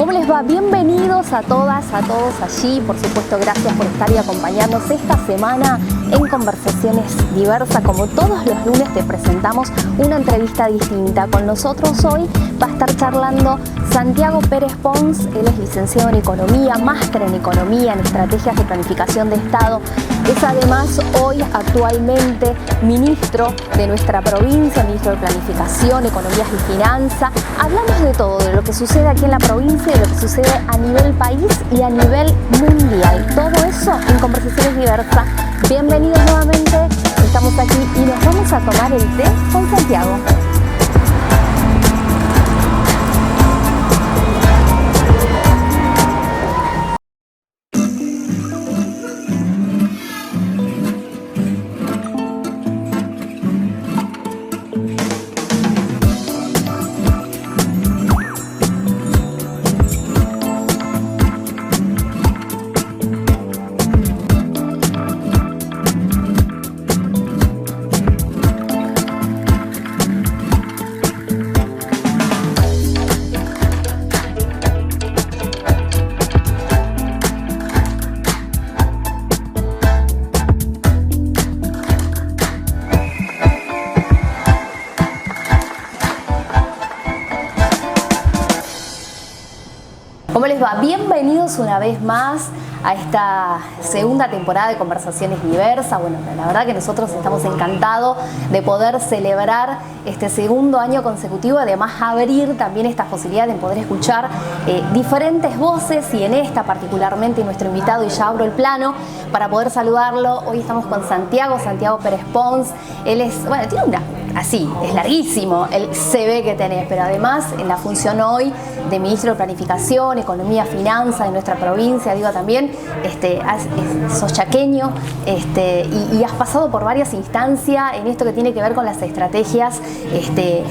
¿Cómo les va? Bienvenidos a todas, a todos allí. Por supuesto, gracias por estar y acompañarnos esta semana en Conversaciones Diversas. Como todos los lunes te presentamos una entrevista distinta. Con nosotros hoy va a estar charlando Santiago Pérez Pons. Él es licenciado en Economía, máster en Economía, en Estrategias de Planificación de Estado. Es además hoy actualmente ministro de nuestra provincia, ministro de Planificación, Economías y Finanzas. Hablamos de todo, de lo que sucede aquí en la provincia, de lo que sucede a nivel país y a nivel mundial. Todo eso en Conversaciones Diversas. Bienvenidos nuevamente, estamos aquí y nos vamos a tomar el té con Santiago. ¿Cómo les va? Bienvenidos una vez más a esta segunda temporada de Conversaciones Diversas. Bueno, la verdad que nosotros estamos encantados de poder celebrar este segundo año consecutivo, además abrir también estas posibilidades de poder escuchar diferentes voces y en esta particularmente nuestro invitado, y ya abro el plano para poder saludarlo. Hoy estamos con Santiago Pérez Pons. Él es, bueno, tiene así, es larguísimo el CV que tenés, pero además en la función hoy de ministro de Planificación, Economía, Finanzas de nuestra provincia, digo también, sos chaqueño y has pasado por varias instancias en esto que tiene que ver con las estrategias de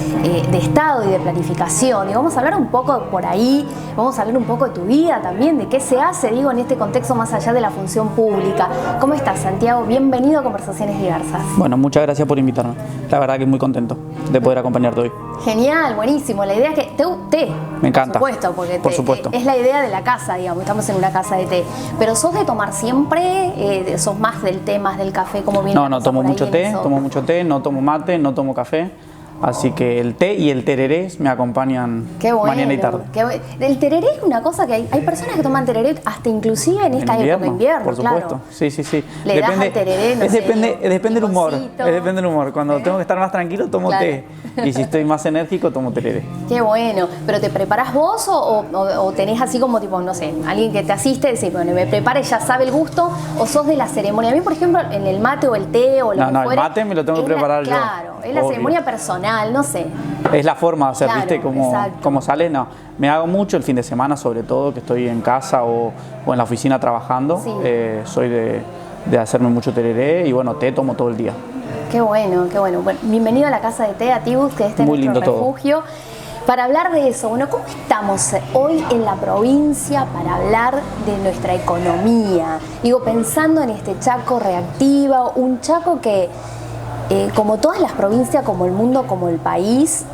Estado y de planificación. Y vamos a hablar un poco por ahí, vamos a hablar un poco de tu vida también, de qué se hace, digo, en este contexto más allá de la función pública. ¿Cómo estás, Santiago? Bienvenido a Conversaciones Diversas. Bueno, muchas gracias por invitarme. La verdad que muy contento de poder acompañarte hoy. Genial, buenísimo. La idea es que té. Me encanta. Por supuesto, es la idea de la casa, digamos. Estamos en una casa de té. Pero ¿sos de tomar siempre? ¿Sos más del té, más del café? ¿Cómo viene? No, tomo mucho té, no tomo mate, no tomo café. Así que el té y el tereré me acompañan mañana y tarde. El tereré es una cosa que hay personas que toman tereré hasta inclusive en esta época de invierno. Por supuesto, claro. Sí. Le das al tereré, depende del humor. Depende del humor. Cuando tengo que estar más tranquilo, tomo té. Y si estoy más enérgico, tomo tereré. Qué bueno. ¿Pero te preparás vos o tenés así como tipo, no sé, alguien que te asiste y decís, bueno, me prepara y ya sabe el gusto? ¿O sos de la ceremonia? A mí, por ejemplo, en el mate o el té o lo que fuere, el mate me lo tengo que preparar yo. Claro, es la ceremonia personal, no sé. Es la forma de hacer, claro, ¿viste? Como sale, no. Me hago mucho el fin de semana, sobre todo, que estoy en casa o en la oficina trabajando. Sí. Soy de hacerme mucho tereré y bueno, té tomo todo el día. Qué bueno, qué bueno. Bueno, bienvenido a la casa de té, a Tibus, que este es nuestro refugio. Para hablar de eso, bueno, ¿cómo estamos hoy en la provincia para hablar de nuestra economía? Digo, pensando en este Chaco reactiva, un Chaco que como todas las provincias, como el mundo, como el país,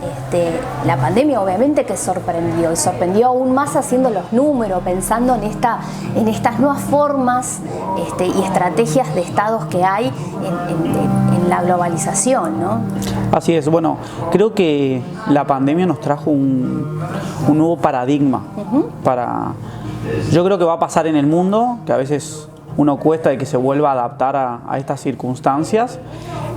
la pandemia obviamente que sorprendió, y sorprendió aún más haciendo los números, pensando en estas nuevas formas y estrategias de estados que hay en la globalización, ¿no? Así es, bueno, creo que la pandemia nos trajo un nuevo paradigma. Yo creo que va a pasar en el mundo, que a veces uno cuesta de que se vuelva a adaptar a estas circunstancias,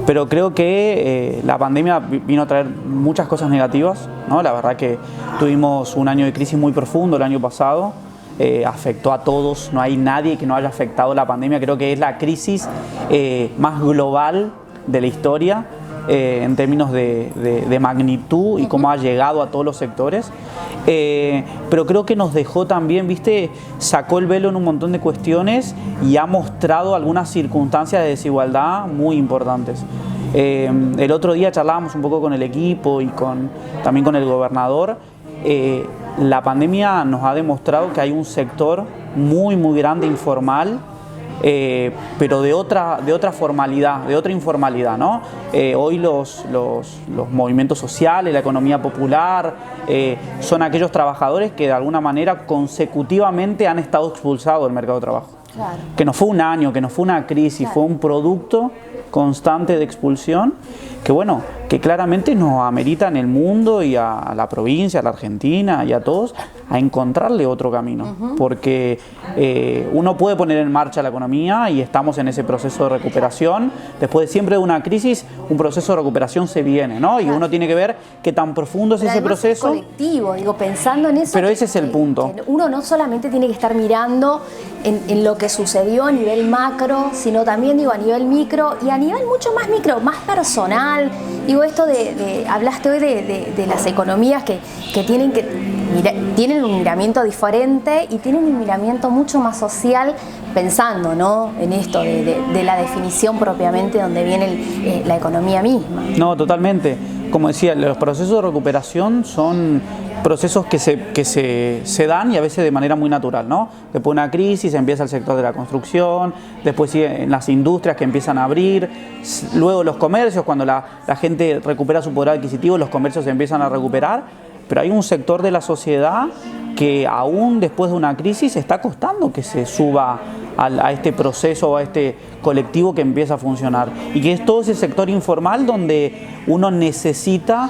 pero creo que la pandemia vino a traer muchas cosas negativas, ¿no? La verdad que tuvimos un año de crisis muy profundo el año pasado, afectó a todos, no hay nadie que no haya afectado la pandemia. Creo que es la crisis más global de la historia en términos de magnitud y cómo ha llegado a todos los sectores. Pero creo que nos dejó también, ¿viste? Sacó el velo en un montón de cuestiones y ha mostrado algunas circunstancias de desigualdad muy importantes. El otro día charlábamos un poco con el equipo y también con el gobernador. La pandemia nos ha demostrado que hay un sector muy grande informal pero de otra formalidad, de otra informalidad, ¿no? Hoy los movimientos sociales, la economía popular, son aquellos trabajadores que de alguna manera consecutivamente han estado expulsados del mercado de trabajo. Claro. Que no fue un año, que no fue una crisis, claro, fue un producto constante de expulsión que, bueno, que claramente nos amerita en el mundo y a la provincia, a la Argentina y a todos a encontrarle otro camino, porque uno puede poner en marcha la economía y estamos en ese proceso de recuperación. Después de siempre de una crisis, un proceso de recuperación se viene, ¿no? Y uno tiene que ver qué tan profundo es ese proceso. Es colectivo, digo, pensando en eso. Pero ese es el punto. Que uno no solamente tiene que estar mirando en lo que sucedió a nivel macro, sino también, digo, a nivel micro y a nivel mucho más micro, más personal. Digo, esto hablaste hoy de las economías que tienen un miramiento diferente y tienen un miramiento mucho más social, pensando, ¿no?, en esto de la definición propiamente donde viene la economía misma. No, totalmente. Como decía, los procesos de recuperación son procesos que se dan y a veces de manera muy natural, ¿no? Después de una crisis empieza el sector de la construcción, después sigue en las industrias que empiezan a abrir, luego los comercios, cuando la gente recupera su poder adquisitivo, los comercios se empiezan a recuperar, pero hay un sector de la sociedad que aún después de una crisis está costando que se suba a este proceso o a este colectivo que empieza a funcionar, y que es todo ese sector informal donde uno necesita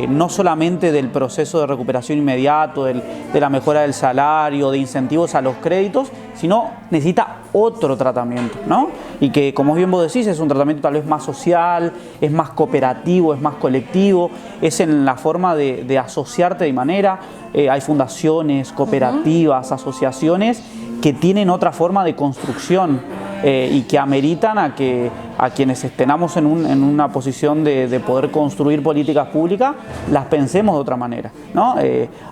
no solamente del proceso de recuperación inmediato, de la mejora del salario, de incentivos a los créditos, sino necesita otro tratamiento, ¿no? Y que, como bien vos decís, es un tratamiento tal vez más social, es más cooperativo, es más colectivo, es en la forma de asociarte de manera. Hay fundaciones, cooperativas, asociaciones que tienen otra forma de construcción y que ameritan a quienes estemos en una posición de poder construir políticas públicas, las pensemos de otra manera, ¿no?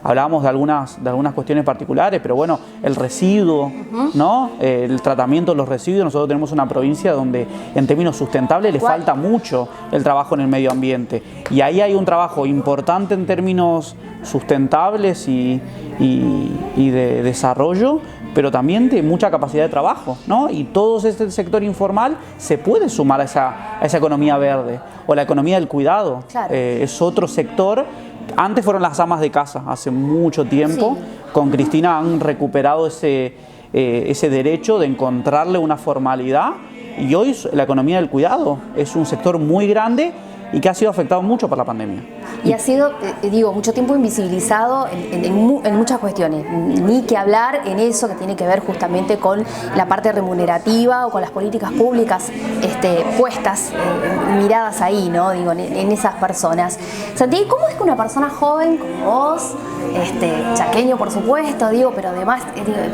Hablábamos de algunas cuestiones particulares, pero bueno, el residuo, ¿no? El tratamiento de los residuos. Nosotros tenemos una provincia donde en términos sustentables le falta mucho el trabajo en el medio ambiente, y ahí hay un trabajo importante en términos sustentables y de desarrollo, pero también de mucha capacidad de trabajo, ¿no? Y todo este sector informal se puede sumar a esa economía verde, o la economía del cuidado. Claro. Es otro sector. Antes fueron las amas de casa, hace mucho tiempo. Sí. Con Cristina han recuperado ese derecho de encontrarle una formalidad, y hoy la economía del cuidado es un sector muy grande y que ha sido afectado mucho por la pandemia. Y ha sido, mucho tiempo invisibilizado en muchas cuestiones. Ni que hablar en eso que tiene que ver justamente con la parte remunerativa o con las políticas públicas puestas, miradas ahí, ¿no? Digo, en esas personas. Santi, ¿cómo es que una persona joven como vos, chaqueño por supuesto, pero además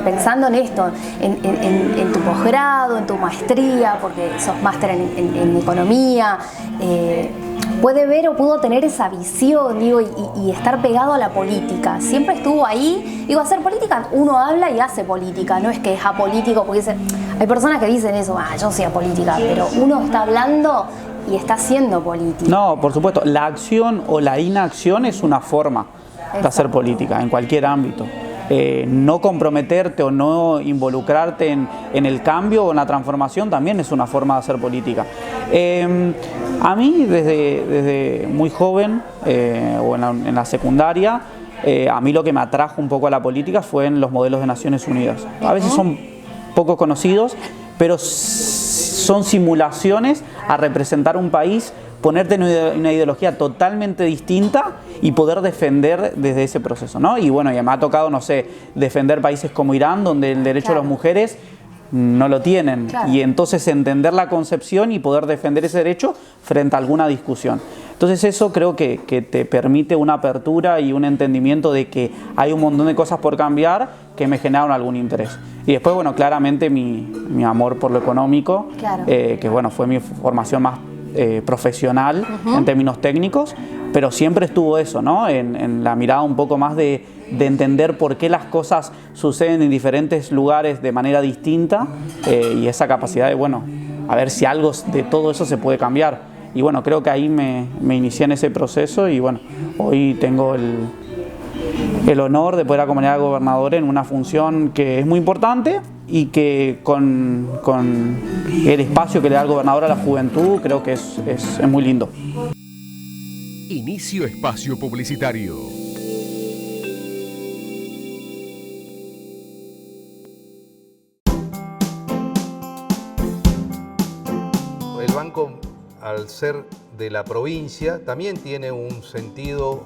pensando en esto, en tu posgrado, en tu maestría, porque sos máster en economía, puede ver o pudo tener esa visión, y estar pegado a la política? Siempre estuvo ahí. Hacer política, uno habla y hace política, no es que es apolítico, porque hay personas que dicen eso, yo soy apolítica, pero uno está hablando y está haciendo política. No, por supuesto, la acción o la inacción es una forma de hacer política en cualquier ámbito. No comprometerte o no involucrarte en el cambio o en la transformación también es una forma de hacer política. A mí desde muy joven o en la secundaria, a mí lo que me atrajo un poco a la política fue en los modelos de Naciones Unidas. A veces son poco conocidos, pero son simulaciones a representar un país, ponerte en una ideología totalmente distinta y poder defender desde ese proceso, ¿no? Y bueno, ya me ha tocado, no sé, defender países como Irán, donde el derecho de las mujeres no lo tienen. Claro. Y entonces entender la concepción y poder defender ese derecho frente a alguna discusión. Entonces eso creo que te permite una apertura y un entendimiento de que hay un montón de cosas por cambiar que me generaron algún interés. Y después, bueno, claramente mi amor por lo económico, claro, que bueno, fue mi formación más profesional en términos técnicos, pero siempre estuvo eso, ¿no? En la mirada un poco más de entender por qué las cosas suceden en diferentes lugares de manera distinta, y esa capacidad de, bueno, a ver si algo de todo eso se puede cambiar. Y bueno, creo que ahí me inicié en ese proceso, y bueno, hoy tengo el honor de poder acompañar al gobernador en una función que es muy importante y que con el espacio que le da el gobernador a la juventud creo que es muy lindo. Inicio espacio publicitario. El banco, al ser de la provincia, también tiene un sentido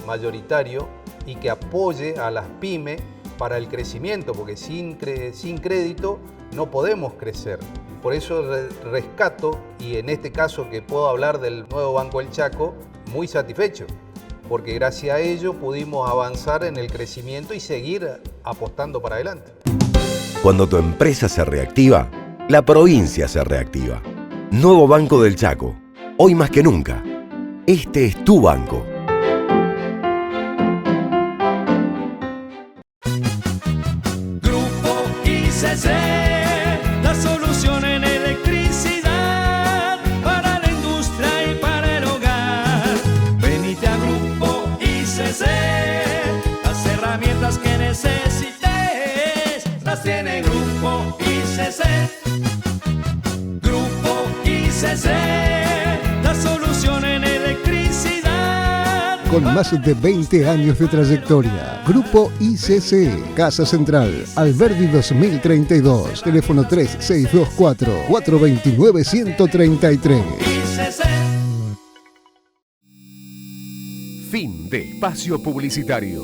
mayoritario y que apoye a las pymes para el crecimiento, porque sin crédito no podemos crecer. Por eso rescato, y en este caso que puedo hablar del nuevo Banco El Chaco, muy satisfecho, porque gracias a ello pudimos avanzar en el crecimiento y seguir apostando para adelante. Cuando tu empresa se reactiva, la provincia se reactiva. Nuevo Banco del Chaco, hoy más que nunca. Este es tu banco. Grupo ICC, la solución en electricidad para la industria y para el hogar. Venite a Grupo ICC, las herramientas que necesites las tiene Grupo ICC. Grupo ICC, la solución en electricidad. Con más de 20 años de trayectoria, Grupo ICC, Casa Central, Alberdi 2032, teléfono 3624-429-133. Fin de espacio publicitario.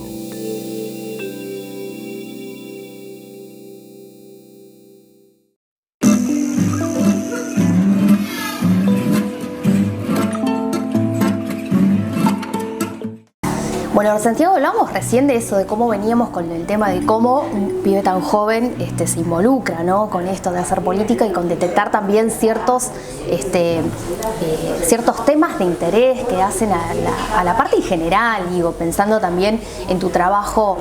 Bueno, Santiago, hablamos recién de eso, de cómo veníamos con el tema de cómo un pibe tan joven se involucra, ¿no?, con esto de hacer política y con detectar también ciertos temas de interés que hacen a la parte en general, digo, pensando también en tu trabajo,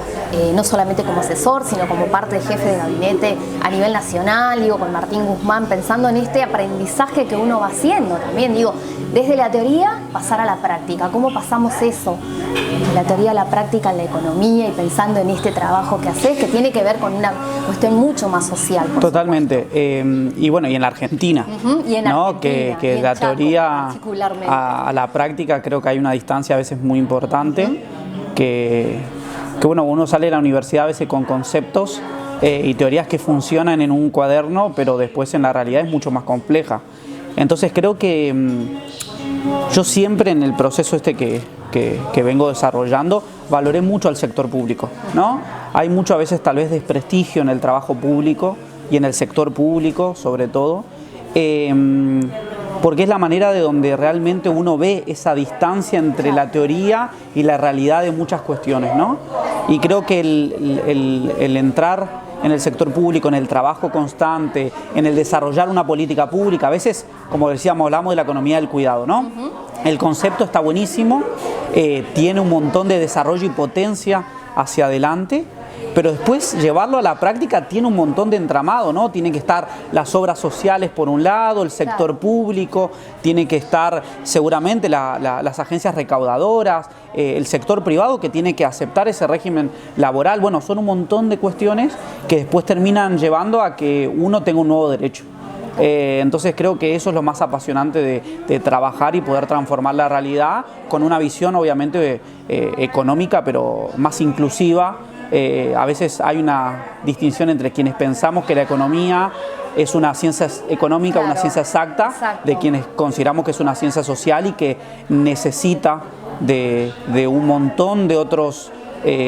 no solamente como asesor, sino como parte de jefe de gabinete a nivel nacional, digo, con Martín Guzmán, pensando en este aprendizaje que uno va haciendo también, digo, desde la teoría pasar a la práctica. ¿Cómo pasamos eso? De la teoría a la práctica en la economía y pensando en este trabajo que haces, que tiene que ver con una cuestión mucho más social. Totalmente. Y bueno, y en la Argentina, y en ¿no? Argentina, que y en la Chaco, teoría particularmente. a la práctica creo que hay una distancia a veces muy importante, que bueno, uno sale de la universidad a veces con conceptos y teorías que funcionan en un cuaderno, pero después en la realidad es mucho más compleja. Entonces creo que yo siempre en el proceso que vengo desarrollando valoré mucho al sector público, ¿no? Hay mucho a veces tal vez desprestigio en el trabajo público y en el sector público sobre todo, porque es la manera de donde realmente uno ve esa distancia entre la teoría y la realidad de muchas cuestiones, ¿no? Y creo que el entrar en el sector público, en el trabajo constante, en el desarrollar una política pública, a veces, como decíamos, hablamos de la economía del cuidado, ¿no? El concepto está buenísimo, tiene un montón de desarrollo y potencia hacia adelante, pero después llevarlo a la práctica tiene un montón de entramado, ¿no? Tienen que estar las obras sociales por un lado, el sector público, tiene que estar seguramente las agencias recaudadoras, el sector privado que tiene que aceptar ese régimen laboral. Bueno, son un montón de cuestiones que después terminan llevando a que uno tenga un nuevo derecho. Entonces creo que eso es lo más apasionante de trabajar y poder transformar la realidad con una visión obviamente económica, pero más inclusiva. A veces hay una distinción entre quienes pensamos que la economía es una ciencia económica, claro, una ciencia exacta, de quienes consideramos que es una ciencia social y que necesita de un montón de otros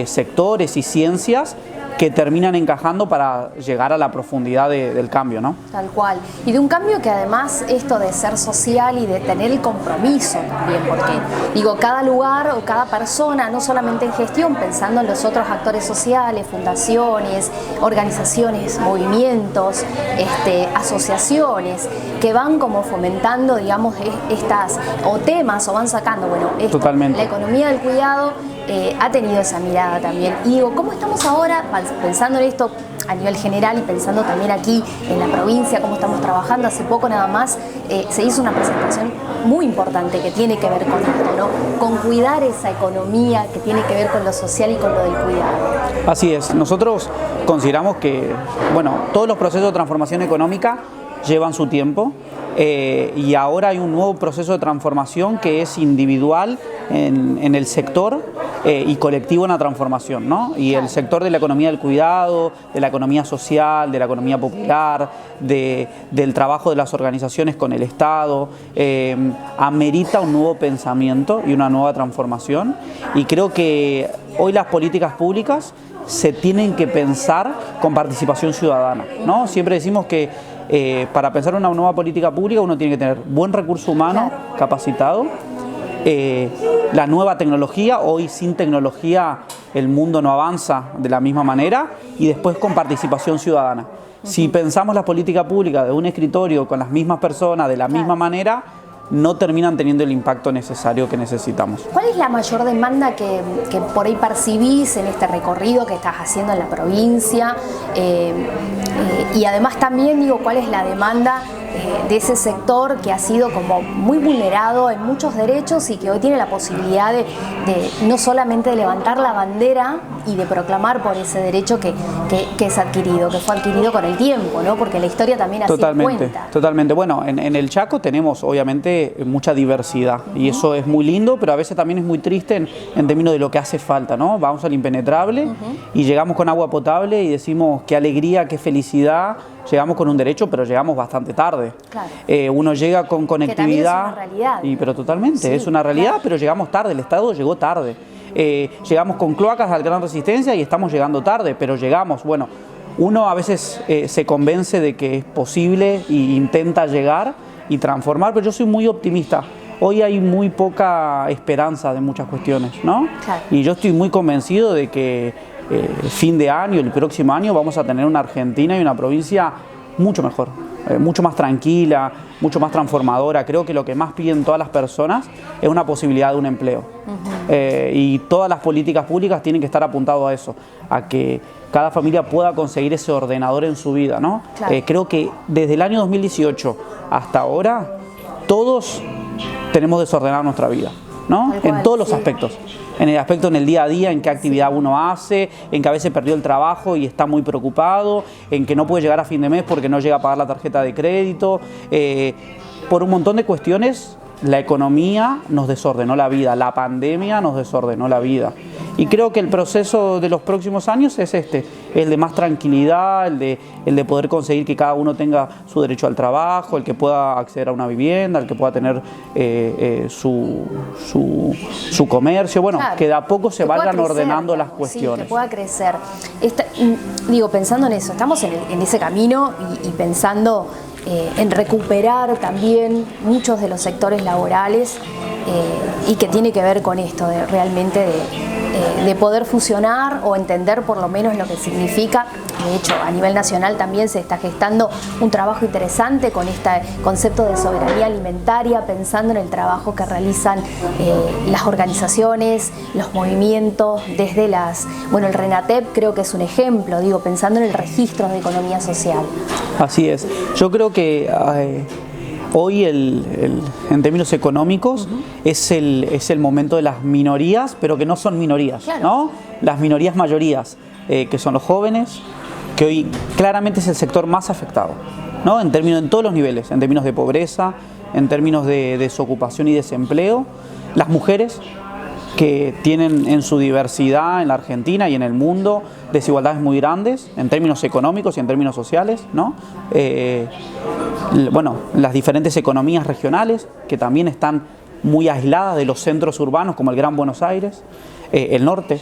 sectores y ciencias que terminan encajando para llegar a la profundidad del cambio, ¿no? Tal cual. Y de un cambio que además esto de ser social y de tener el compromiso también, porque digo, cada lugar o cada persona, no solamente en gestión, pensando en los otros actores sociales, fundaciones, organizaciones, movimientos, asociaciones, que van como fomentando, digamos, estas o temas o van sacando, bueno, esto, totalmente. La economía del cuidado ha tenido esa mirada también. Y digo, ¿cómo estamos ahora pensando en esto? a nivel general y pensando también aquí en la provincia, cómo estamos trabajando. Hace poco nada más se hizo una presentación muy importante que tiene que ver con esto, ¿no? Con cuidar esa economía que tiene que ver con lo social y con lo del cuidado. Así es, nosotros consideramos que, bueno, todos los procesos de transformación económica llevan su tiempo y ahora hay un nuevo proceso de transformación que es individual en el sector y colectivo en la transformación, ¿no? Y el sector de la economía del cuidado, de la economía social, de la economía popular, del trabajo de las organizaciones con el Estado, amerita un nuevo pensamiento y una nueva transformación. Y creo que hoy las políticas públicas se tienen que pensar con participación ciudadana, ¿no? Siempre decimos que para pensar una nueva política pública uno tiene que tener buen recurso humano capacitado, la nueva tecnología. Hoy sin tecnología el mundo no avanza de la misma manera, y después con participación ciudadana. Si pensamos la política pública de un escritorio con las mismas personas de la misma manera, no terminan teniendo el impacto necesario que necesitamos. ¿Cuál es la mayor demanda que por ahí percibís en este recorrido que estás haciendo en la provincia? Y además también digo, ¿cuál es la demanda de ese sector que ha sido como muy vulnerado en muchos derechos y que hoy tiene la posibilidad de no solamente de levantar la bandera y de proclamar por ese derecho que es adquirido, que fue adquirido con el tiempo, ¿no? Porque la historia también así cuenta. Totalmente. Bueno, en el Chaco tenemos obviamente mucha diversidad y eso es muy lindo, pero a veces también es muy triste en términos de lo que hace falta, ¿no? Vamos al impenetrable y llegamos con agua potable y decimos qué alegría, qué felicidad. Llegamos con un derecho, pero llegamos bastante tarde. Claro. Uno llega con conectividad. Que también es una realidad. Pero totalmente, sí, es una realidad, claro. Pero llegamos tarde, el Estado llegó tarde. Llegamos con cloacas a gran resistencia y estamos llegando tarde, pero llegamos. Bueno, uno a veces se convence de que es posible e intenta llegar y transformar, pero yo soy muy optimista. Hoy hay muy poca esperanza de muchas cuestiones, ¿no? Claro. Y yo estoy muy convencido de que fin de año, el próximo año, vamos a tener una Argentina y una provincia mucho mejor, mucho más tranquila, mucho más transformadora. Creo que lo que más piden todas las personas es una posibilidad de un empleo. Y todas las políticas públicas tienen que estar apuntadas a eso, a que cada familia pueda conseguir ese ordenador en su vida, ¿no? Claro. Creo que desde el año 2018 hasta ahora, todos tenemos desordenada nuestra vida, ¿no? En todos los aspectos. En el aspecto en el día a día, en qué actividad uno hace, en que a veces perdió el trabajo y está muy preocupado, en que no puede llegar a fin de mes porque no llega a pagar la tarjeta de crédito. Por un montón de cuestiones, la economía nos desordenó la vida, la pandemia nos desordenó la vida. Y creo que el proceso de los próximos años es el de más tranquilidad, el de poder conseguir que cada uno tenga su derecho al trabajo, el que pueda acceder a una vivienda, el que pueda tener su comercio, bueno, claro, que de a poco se vayan ordenando las cuestiones. Sí, que pueda crecer. Digo, pensando en eso, estamos en ese camino y pensando en recuperar también muchos de los sectores laborales y que tiene que ver con esto, de realmente de poder fusionar o entender por lo menos lo que significa. De hecho, a nivel nacional también se está gestando un trabajo interesante con este concepto de soberanía alimentaria, pensando en el trabajo que realizan las organizaciones, los movimientos, desde el RENATEP creo que es un ejemplo, digo, pensando en el registro de economía social. Así es. Yo creo que hoy en términos económicos es el momento de las minorías, pero que no son minorías, claro, ¿no? Las minorías mayorías, que son los jóvenes, que hoy claramente es el sector más afectado, ¿no? En todos los niveles, en términos de pobreza, en términos de desocupación y desempleo. Las mujeres, que tienen en su diversidad en la Argentina y en el mundo desigualdades muy grandes en términos económicos y en términos sociales, ¿no? Bueno, las diferentes economías regionales que también están muy aisladas de los centros urbanos como el Gran Buenos Aires, el norte.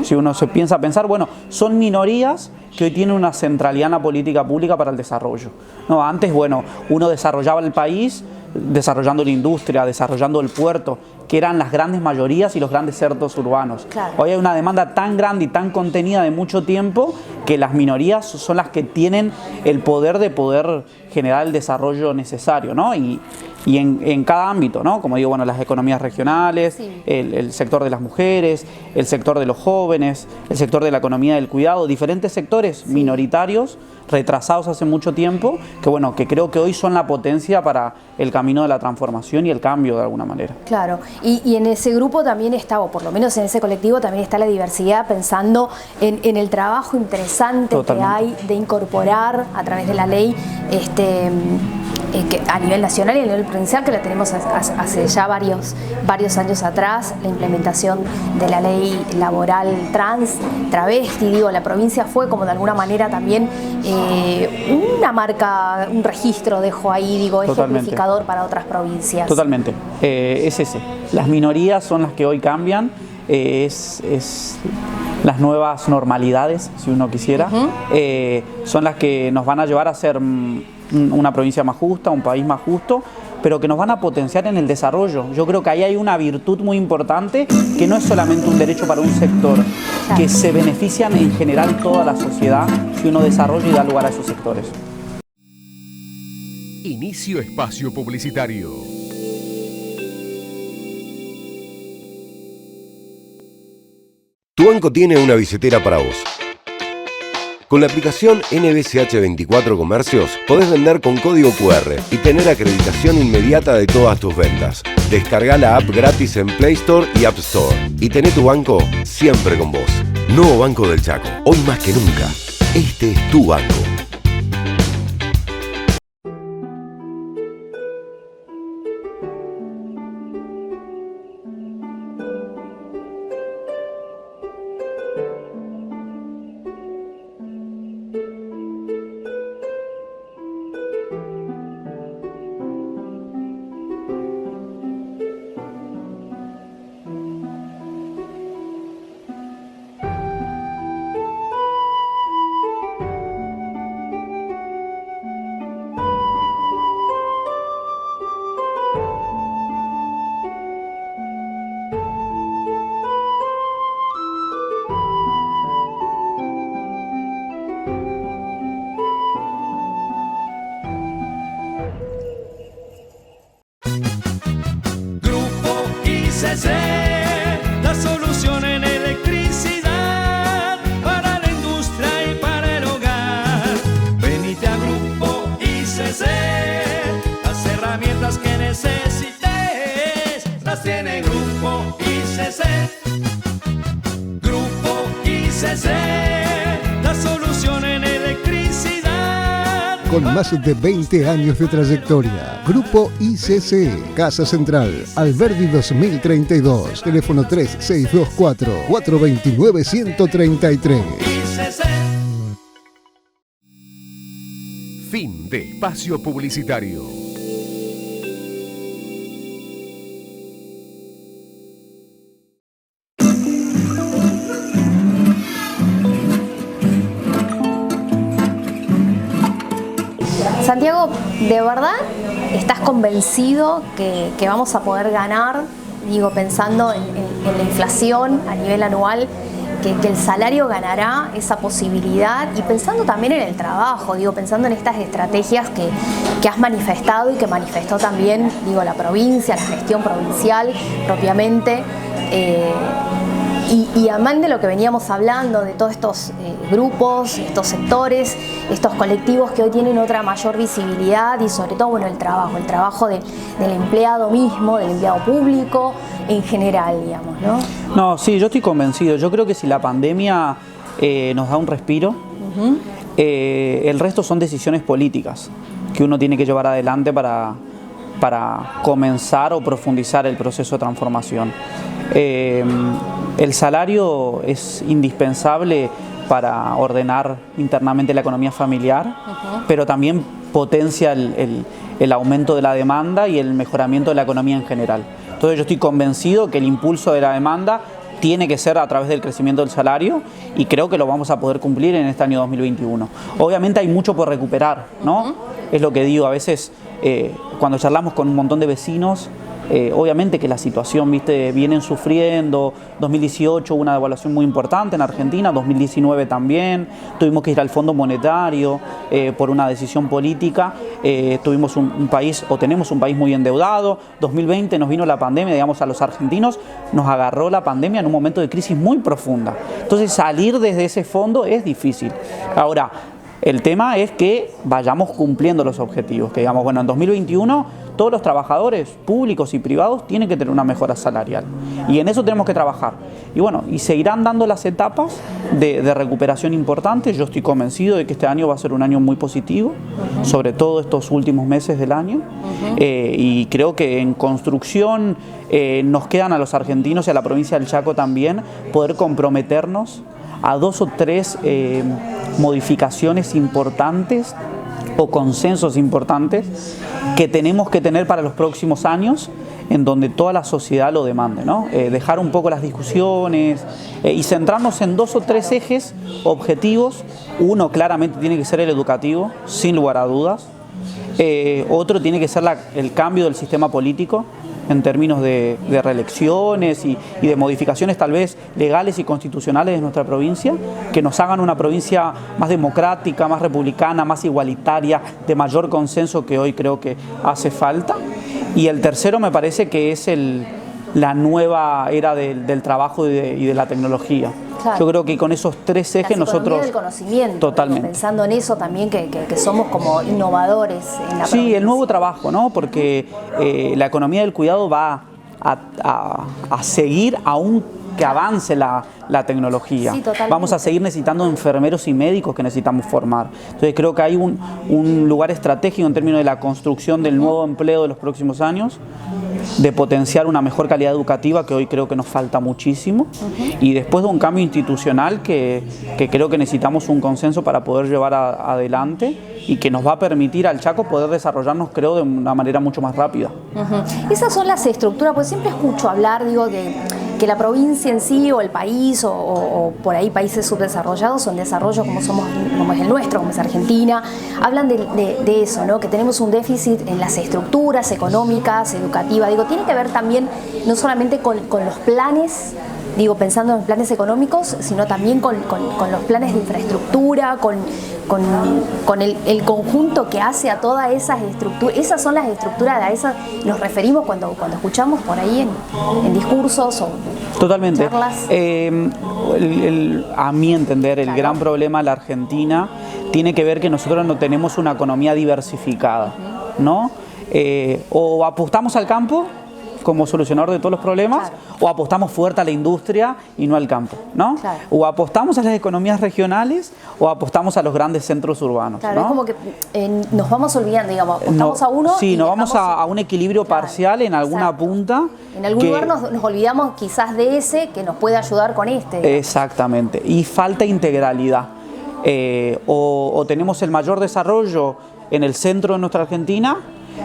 Si uno se piensa a pensar, bueno, son minorías que hoy tienen una centralidad en la política pública para el desarrollo, ¿no? Antes, bueno, uno desarrollaba el país desarrollando la industria, desarrollando el puerto, que eran las grandes mayorías y los grandes centros urbanos. Claro. Hoy hay una demanda tan grande y tan contenida de mucho tiempo que las minorías son las que tienen el poder de poder generar el desarrollo necesario, ¿no? Y y en cada ámbito, ¿no? Como digo, bueno, las economías regionales, Sí. el sector de las mujeres, el sector de los jóvenes, el sector de la economía del cuidado, diferentes sectores minoritarios, retrasados hace mucho tiempo, que bueno, que creo que hoy son la potencia para el camino de la transformación y el cambio de alguna manera. Claro, y en ese grupo también está, o por lo menos en ese colectivo también está la diversidad, pensando en el trabajo interesante Totalmente. que hay de incorporar a través de la ley que a nivel nacional y a nivel provincial, que la tenemos hace ya varios años atrás, la implementación de la ley laboral trans, travesti. Digo, la provincia fue como de alguna manera también una marca, un registro dejó ahí, digo, ejemplificador para otras provincias. Totalmente, es ese. Las minorías son las que hoy cambian, es las nuevas normalidades, si uno quisiera, son las que nos van a llevar a ser una provincia más justa, un país más justo, pero que nos van a potenciar en el desarrollo. Yo creo que ahí hay una virtud muy importante, que no es solamente un derecho para un sector, que se benefician en general toda la sociedad si uno desarrolla y da lugar a esos sectores. Inicio espacio publicitario. Tu banco tiene una billetera para vos. Con la aplicación NBCH24 Comercios podés vender con código QR y tener acreditación inmediata de todas tus ventas. Descarga la app gratis en Play Store y App Store y tené tu banco siempre con vos. Nuevo Banco del Chaco, hoy más que nunca. Este es tu banco. ICC, la solución en electricidad para la industria y para el hogar. Venite a Grupo ICC, las herramientas que necesites las tiene Grupo ICC. Grupo ICC, la solución en electricidad. Con más de 20 años de trayectoria, Grupo ICC, Casa Central, Alberdi 2032, teléfono 3624-429-133. Fin de espacio publicitario. Santiago, ¿de verdad estás convencido que vamos a poder ganar? Digo, pensando en la inflación a nivel anual, que el salario ganará esa posibilidad, y pensando también en el trabajo, digo, pensando en estas estrategias que has manifestado y que manifestó también, digo, la provincia, la gestión provincial propiamente. Y además de lo que veníamos hablando, de todos estos grupos, estos sectores, estos colectivos que hoy tienen otra mayor visibilidad, y sobre todo, bueno, el trabajo del empleado mismo, del empleado público en general, digamos, ¿no? No, sí, yo estoy convencido. Yo creo que si la pandemia nos da un respiro, el resto son decisiones políticas que uno tiene que llevar adelante para comenzar o profundizar el proceso de transformación. El salario es indispensable para ordenar internamente la economía familiar, pero también potencia el aumento de la demanda y el mejoramiento de la economía en general. Entonces yo estoy convencido que el impulso de la demanda tiene que ser a través del crecimiento del salario, y creo que lo vamos a poder cumplir en este año 2021. Obviamente hay mucho por recuperar, ¿no? Es lo que digo, a veces cuando charlamos con un montón de vecinos, Obviamente que la situación, viste, vienen sufriendo. 2018 hubo una devaluación muy importante en Argentina, 2019 también, tuvimos que ir al Fondo Monetario por una decisión política, tuvimos un país, o tenemos un país muy endeudado. 2020 nos vino la pandemia, digamos, a los argentinos nos agarró la pandemia en un momento de crisis muy profunda. Entonces salir desde ese fondo es difícil. Ahora, el tema es que vayamos cumpliendo los objetivos, que digamos, bueno, en 2021 todos los trabajadores públicos y privados tienen que tener una mejora salarial y en eso tenemos que trabajar. Y bueno, y seguirán dando las etapas de recuperación importantes. Yo estoy convencido de que este año va a ser un año muy positivo, sobre todo estos últimos meses del año, y creo que en construcción nos quedan a los argentinos y a la provincia del Chaco también poder comprometernos a 2 o 3 modificaciones importantes o consensos importantes que tenemos que tener para los próximos años, en donde toda la sociedad lo demande, ¿no? Dejar un poco las discusiones y centrarnos en 2 o 3 ejes objetivos. Uno claramente tiene que ser el educativo, sin lugar a dudas. Otro tiene que ser el cambio del sistema político en términos de reelecciones y de modificaciones tal vez legales y constitucionales de nuestra provincia, que nos hagan una provincia más democrática, más republicana, más igualitaria, de mayor consenso, que hoy creo que hace falta. Y el tercero me parece que es la nueva era del trabajo y de la tecnología. Claro. Yo creo que con esos 3 ejes nosotros... del conocimiento, totalmente. Pensando en eso también, que somos como innovadores en la Sí, provincia. el nuevo trabajo, ¿no? Porque la economía del cuidado va a seguir aún que avance la tecnología. Sí, totalmente. Vamos a seguir necesitando enfermeros y médicos que necesitamos formar. Entonces creo que hay un lugar estratégico en términos de la construcción del nuevo empleo de los próximos años, de potenciar una mejor calidad educativa, que hoy creo que nos falta muchísimo, y después de un cambio institucional que creo que necesitamos un consenso para poder llevar adelante y que nos va a permitir al Chaco poder desarrollarnos, creo, de una manera mucho más rápida. Esas son las estructuras, pues siempre escucho hablar, digo, que la provincia en sí, o el país, o por ahí países subdesarrollados, o en desarrollo como es el nuestro, como es Argentina, hablan de eso, ¿no? Que tenemos un déficit en las estructuras económicas, educativas. Digo, tiene que ver también no solamente con los planes, digo, pensando en los planes económicos, sino también con los planes de infraestructura, con el conjunto que hace a todas esas estructuras. Esas son las estructuras, a esas nos referimos cuando escuchamos por ahí en discursos o totalmente. Charlas. A mi entender, el gran problema de la Argentina tiene que ver que nosotros no tenemos una economía diversificada, ¿no? O apostamos al campo como solucionador de todos los problemas, o apostamos fuerte a la industria y no al campo, ¿no? Claro. O apostamos a las economías regionales o apostamos a los grandes centros urbanos. Claro, ¿no? es como que nos vamos olvidando, digamos, apostamos a uno. Sí, nos vamos a un equilibrio parcial en alguna punta. En algún lugar nos olvidamos quizás de ese que nos puede ayudar con este. Exactamente, y falta integralidad. O tenemos el mayor desarrollo en el centro de nuestra Argentina,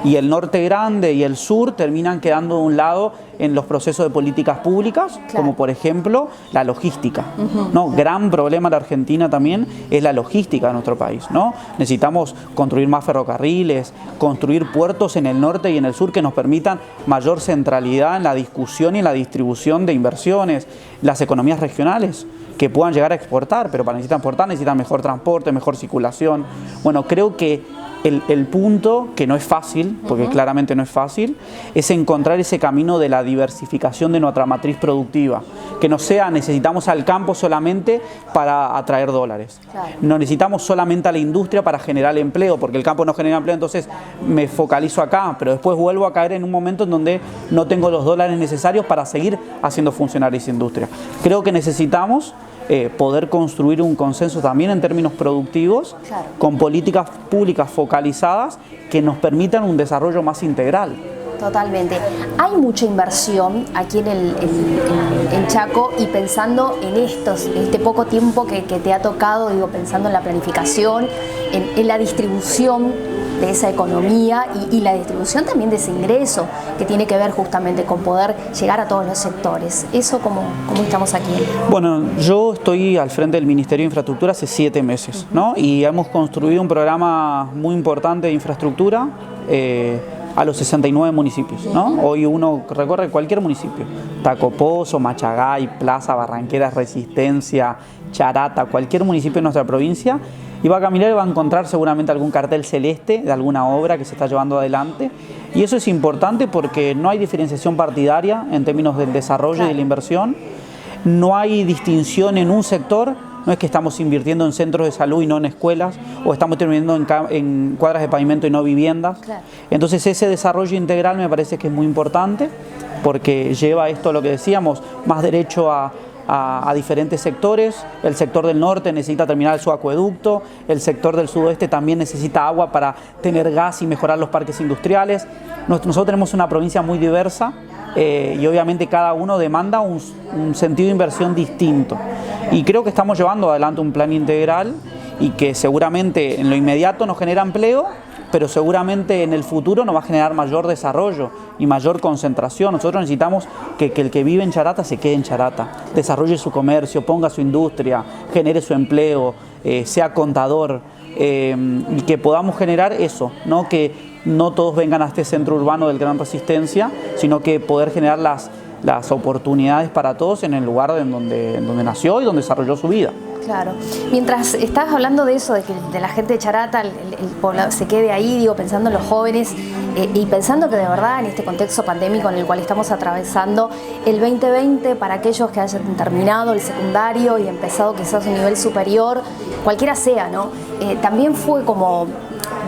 y el norte grande y el sur terminan quedando de un lado en los procesos de políticas públicas, como por ejemplo la logística. ¿No? Gran problema de Argentina también es la logística de nuestro país, ¿no? Necesitamos construir más ferrocarriles, construir puertos en el norte y en el sur que nos permitan mayor centralidad en la discusión y en la distribución de inversiones, las economías regionales que puedan llegar a exportar, pero para exportar necesitan mejor transporte, mejor circulación. Bueno, creo que el punto, que no es fácil, porque claramente no es fácil, es encontrar ese camino de la diversificación de nuestra matriz productiva. Que no sea necesitamos al campo solamente para atraer dólares. Claro. No necesitamos solamente a la industria para generar empleo, porque el campo no genera empleo, entonces me focalizo acá, pero después vuelvo a caer en un momento en donde no tengo los dólares necesarios para seguir haciendo funcionar esa industria. Creo que necesitamos poder construir un consenso también en términos productivos, con políticas públicas focalizadas que nos permitan un desarrollo más integral. Totalmente. Hay mucha inversión aquí en Chaco, y pensando en este poco tiempo que te ha tocado, digo, pensando en la planificación, en la distribución de esa economía y la distribución también de ese ingreso que tiene que ver justamente con poder llegar a todos los sectores. ¿Eso cómo estamos aquí? Bueno, yo estoy al frente del Ministerio de Infraestructura hace 7 meses, ¿no? Y hemos construido un programa muy importante de infraestructura, a los 69 municipios, ¿no? Hoy uno recorre cualquier municipio, Tacopozo, Machagay, Plaza, Barranqueras, Resistencia, Charata, cualquier municipio de nuestra provincia, y va a caminar y va a encontrar seguramente algún cartel celeste de alguna obra que se está llevando adelante. Y eso es importante porque no hay diferenciación partidaria en términos del desarrollo y de la inversión, no hay distinción en un sector. No es que estamos invirtiendo en centros de salud y no en escuelas, o estamos invirtiendo en cuadras de pavimento y no viviendas. Claro. Entonces ese desarrollo integral me parece que es muy importante, porque lleva esto a lo que decíamos, más derecho a diferentes sectores. El sector del norte necesita terminar su acueducto, el sector del sudoeste también necesita agua para tener gas y mejorar los parques industriales. Nosotros tenemos una provincia muy diversa, y obviamente cada uno demanda un sentido de inversión distinto. Y creo que estamos llevando adelante un plan integral y que seguramente en lo inmediato nos genera empleo, pero seguramente en el futuro nos va a generar mayor desarrollo y mayor concentración. Nosotros necesitamos que el que vive en Charata se quede en Charata, desarrolle su comercio, ponga su industria, genere su empleo, sea contador, y que podamos generar eso, ¿no? Que no todos vengan a este centro urbano del Gran Resistencia, sino que poder generar las oportunidades para todos en el lugar en donde nació y donde desarrolló su vida. Claro. Mientras estás hablando de eso, de que de la gente de Charata el poblado se quede ahí, digo, pensando en los jóvenes, y pensando que de verdad en este contexto pandémico en el cual estamos atravesando, el 2020 para aquellos que hayan terminado el secundario y empezado quizás un nivel superior, cualquiera sea, ¿no? También fue como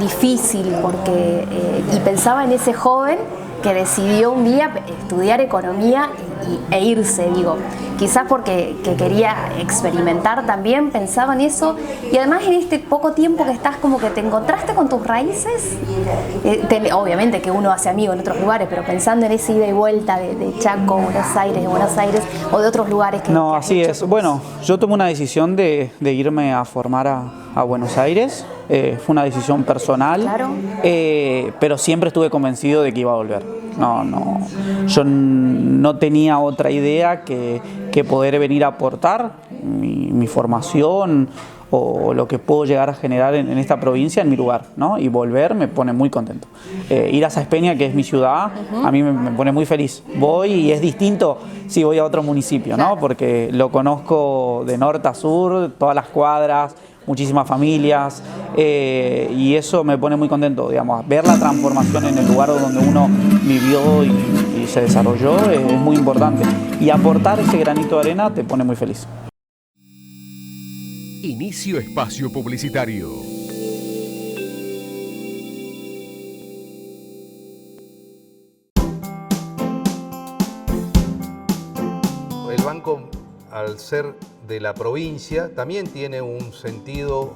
difícil porque, y pensaba en ese joven que decidió un día estudiar economía e irse, digo, quizás porque quería experimentar también, pensaba en eso, y además en este poco tiempo que estás como que te encontraste con tus raíces, obviamente que uno hace amigos en otros lugares, pero pensando en esa ida y vuelta de Chaco, Buenos Aires, o de otros lugares que... No, así es. Bueno, yo tomé una decisión de irme a formar a Buenos Aires. Fue una decisión personal, claro. Pero siempre estuve convencido de que iba a volver. Yo no tenía otra idea que poder venir a aportar mi formación o lo que puedo llegar a generar en esta provincia, en mi lugar, ¿no? Y volver me pone muy contento. Ir a Saespeña, que es mi ciudad, a mí me pone muy feliz. Voy y es distinto si voy a otro municipio, ¿no? Porque lo conozco de norte a sur, todas las cuadras, muchísimas familias, y eso me pone muy contento, digamos, ver la transformación en el lugar donde uno vivió y se desarrolló es muy importante, y aportar ese granito de arena te pone muy feliz. Inicio espacio publicitario. El banco, al ser de la provincia, también tiene un sentido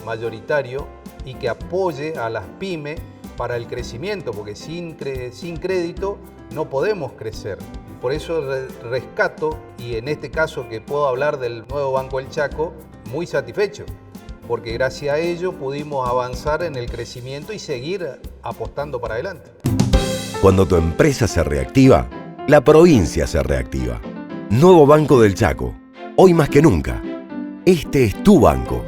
mayoritario y que apoye a las pymes para el crecimiento, porque sin crédito no podemos crecer. Por eso rescato, y en este caso que puedo hablar del nuevo Banco El Chaco, muy satisfecho, porque gracias a ello pudimos avanzar en el crecimiento y seguir apostando para adelante. Cuando tu empresa se reactiva, la provincia se reactiva. Nuevo Banco del Chaco. Hoy más que nunca, este es tu banco.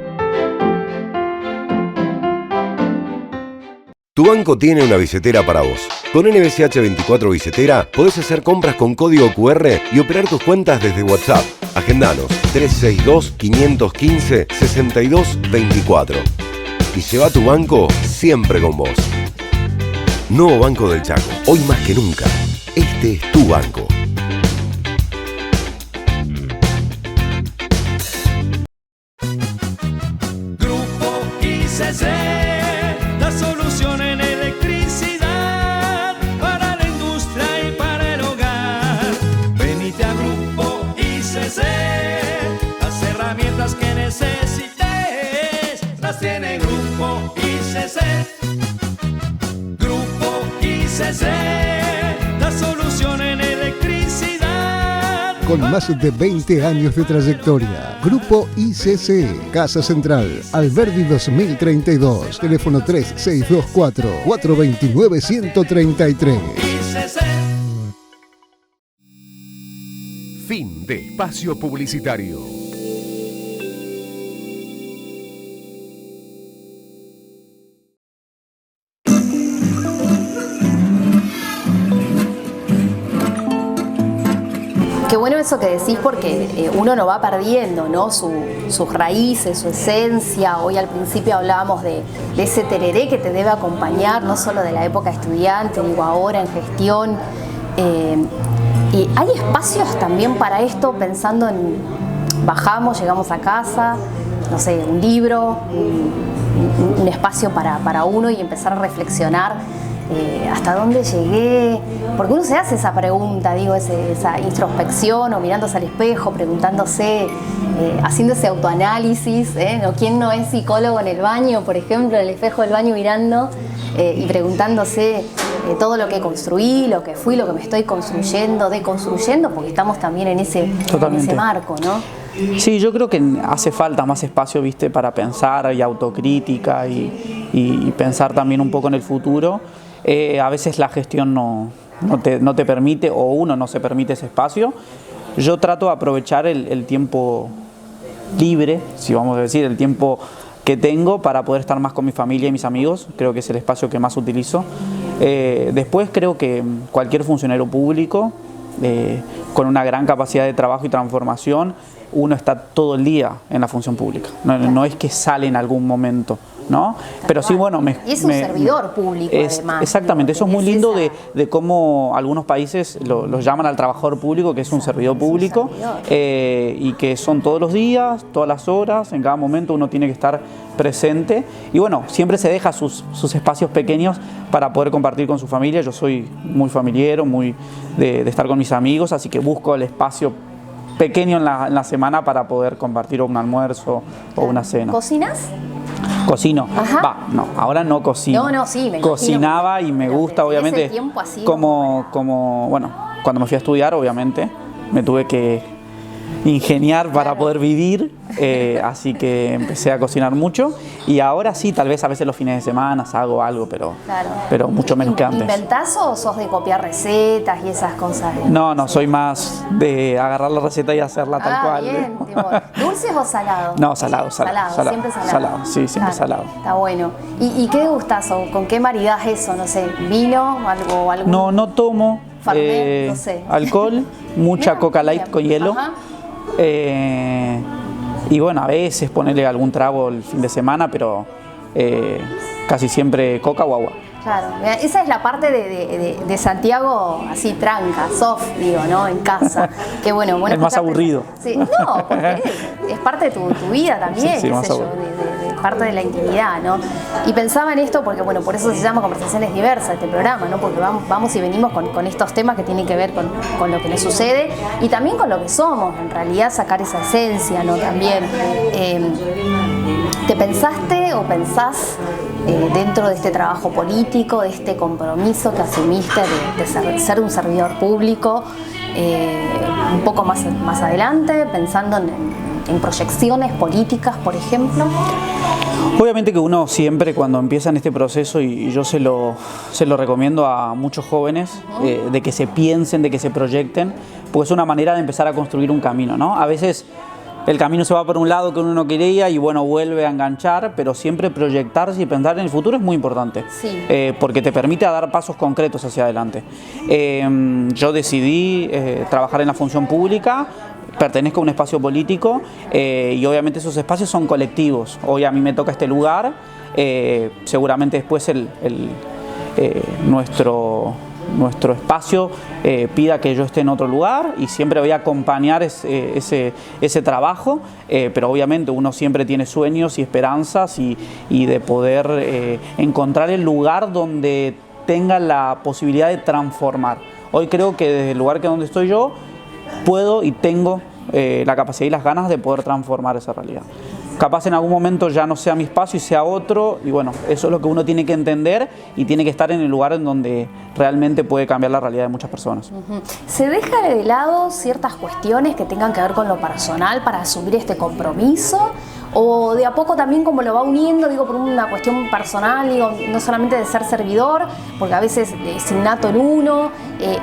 Tu banco tiene una billetera para vos. Con NBCH 24 Billetera podés hacer compras con código QR y operar tus cuentas desde WhatsApp. Agendanos 362-515-6224. Y lleva tu banco siempre con vos. Nuevo Banco del Chaco. Hoy más que nunca, este es tu banco. La solución en electricidad para la industria y para el hogar. Venite a Grupo ICC, las herramientas que necesites las tiene Grupo ICC. Grupo ICC, la solución en electricidad. Con más de 20 años de trayectoria, Grupo ICC, Casa Central, Alberdi 2032, teléfono 3624-429-133. Fin de espacio publicitario. eso que decís porque uno no va perdiendo, ¿no? Sus raíces, su esencia. Hoy al principio hablábamos de ese tereré que te debe acompañar, no solo de la época estudiante, digo ahora en gestión. Y hay espacios también para esto, pensando en bajamos, llegamos a casa, no sé, un libro, un espacio para uno y empezar a reflexionar hasta dónde llegué, porque uno se hace esa pregunta, digo, esa introspección o mirándose al espejo, preguntándose, haciendo ese autoanálisis, ¿no? ¿Quién no es psicólogo en el baño, por ejemplo, en el espejo del baño mirando y preguntándose todo lo que construí, lo que fui, lo que me estoy construyendo, deconstruyendo, porque estamos también en ese marco, ¿no? Sí, yo creo que hace falta más espacio, viste, para pensar y autocrítica y pensar también un poco en el futuro. A veces la gestión no te permite, o uno no se permite ese espacio. Yo trato de aprovechar el tiempo libre, si vamos a decir, el tiempo que tengo para poder estar más con mi familia y mis amigos. Creo que es el espacio que más utilizo. Después creo que cualquier funcionario público con una gran capacidad de trabajo y transformación, uno está todo el día en la función pública. No es que sale en algún momento, ¿no? Pero sí, bueno, y es un servidor público, además. Exactamente, eso es muy lindo de cómo algunos países los llaman al trabajador público, que es un servidor público, y que son todos los días, todas las horas, en cada momento uno tiene que estar presente. Y bueno, siempre se deja sus espacios pequeños para poder compartir con su familia. Yo soy muy familiero, muy de estar con mis amigos, así que busco el espacio pequeño en la semana para poder compartir un almuerzo o una cena. ¿Cocinas? Cocino. No, ahora no cocino. No, sí, me cocinaba y me gusta, obviamente. Ese tiempo así bueno, cuando me fui a estudiar, obviamente, me tuve que ingeniar para poder vivir, así que empecé a cocinar mucho y ahora sí, tal vez a veces los fines de semana hago algo, pero mucho menos que antes. ¿Inventás o sos de copiar recetas y esas cosas? No, soy más de agarrar la receta y hacerla tal cual. Bien, ¿dulces o salados? No, salado. Siempre salado. Sí, siempre salado. Está bueno. ¿Y qué gustás o con qué maridás eso? No sé, ¿vino? ¿Algo? No tomo no sé. Alcohol, mucha Coca Light con hielo. Ajá. Y bueno, a veces ponerle algún trago el fin de semana, pero casi siempre Coca o agua. Claro, esa es la parte de Santiago así tranca, soft, digo, ¿no? En casa. Que bueno, es más aburrido. Sí, no, porque es parte de tu vida también, sí, qué sé yo, parte de la intimidad, ¿no? Y pensaba en esto porque, bueno, por eso se llama Conversaciones Diversas este programa, ¿no? Porque vamos y venimos con estos temas que tienen que ver con lo que nos sucede y también con lo que somos, en realidad sacar esa esencia, ¿no? También. ¿Te pensaste o pensás dentro de este trabajo político, de este compromiso que asumiste de ser un servidor público, un poco más adelante, pensando en proyecciones políticas, por ejemplo? Obviamente que uno siempre cuando empieza en este proceso, y yo se lo recomiendo a muchos jóvenes, de que se piensen, de que se proyecten, porque es una manera de empezar a construir un camino, ¿no? A veces el camino se va por un lado que uno no quería y bueno, vuelve a enganchar, pero siempre proyectarse y pensar en el futuro es muy importante, sí. Porque te permite dar pasos concretos hacia adelante. Yo decidí trabajar en la función pública, pertenezco a un espacio político y obviamente esos espacios son colectivos. Hoy a mí me toca este lugar, seguramente después nuestro espacio pida que yo esté en otro lugar y siempre voy a acompañar ese trabajo, pero obviamente uno siempre tiene sueños y esperanzas y de poder encontrar el lugar donde tenga la posibilidad de transformar. Hoy creo que desde el lugar donde estoy yo puedo y tengo la capacidad y las ganas de poder transformar esa realidad. Capaz en algún momento ya no sea mi espacio y sea otro, y bueno, eso es lo que uno tiene que entender y tiene que estar en el lugar en donde realmente puede cambiar la realidad de muchas personas. ¿Se deja de lado ciertas cuestiones que tengan que ver con lo personal para asumir este compromiso? ¿O de a poco también como lo va uniendo, digo, por una cuestión personal, digo, no solamente de ser servidor, porque a veces es innato en uno,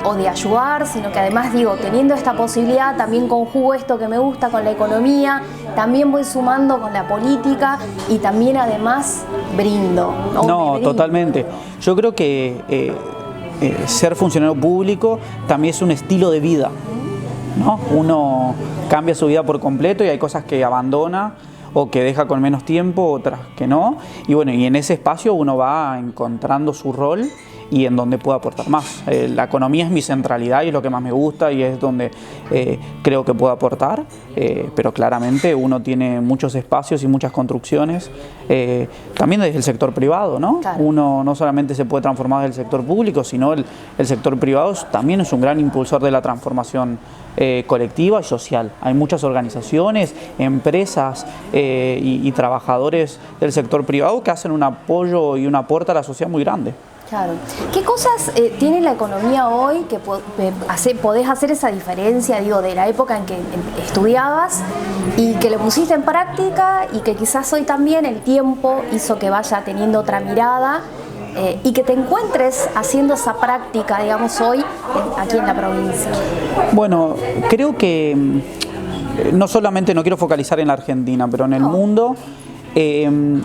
o de ayudar, sino que además, digo, teniendo esta posibilidad, también conjugo esto que me gusta con la economía, también voy sumando con la política y también además brindo? No, totalmente. Yo creo que ser funcionario público también es un estilo de vida. ¿no? Uno cambia su vida por completo y hay cosas que abandona o que deja con menos tiempo, otras que no. Y bueno, y en ese espacio uno va encontrando su rol y en donde puede aportar más. La economía es mi centralidad y es lo que más me gusta y es donde creo que puedo aportar, pero claramente uno tiene muchos espacios y muchas construcciones, también desde el sector privado, ¿no? Claro. Uno no solamente se puede transformar desde el sector público, sino el sector privado también es un gran impulsor de la transformación colectiva y social. Hay muchas organizaciones, empresas y trabajadores del sector privado que hacen un apoyo y un aporte a la sociedad muy grande. Claro. ¿Qué cosas tiene la economía hoy que podés hacer esa diferencia, digo, de la época en que estudiabas y que lo pusiste en práctica y que quizás hoy también el tiempo hizo que vaya teniendo otra mirada y que te encuentres haciendo esa práctica, digamos, hoy aquí en la provincia? Bueno, creo que no solamente, no quiero focalizar en la Argentina, pero en el mundo.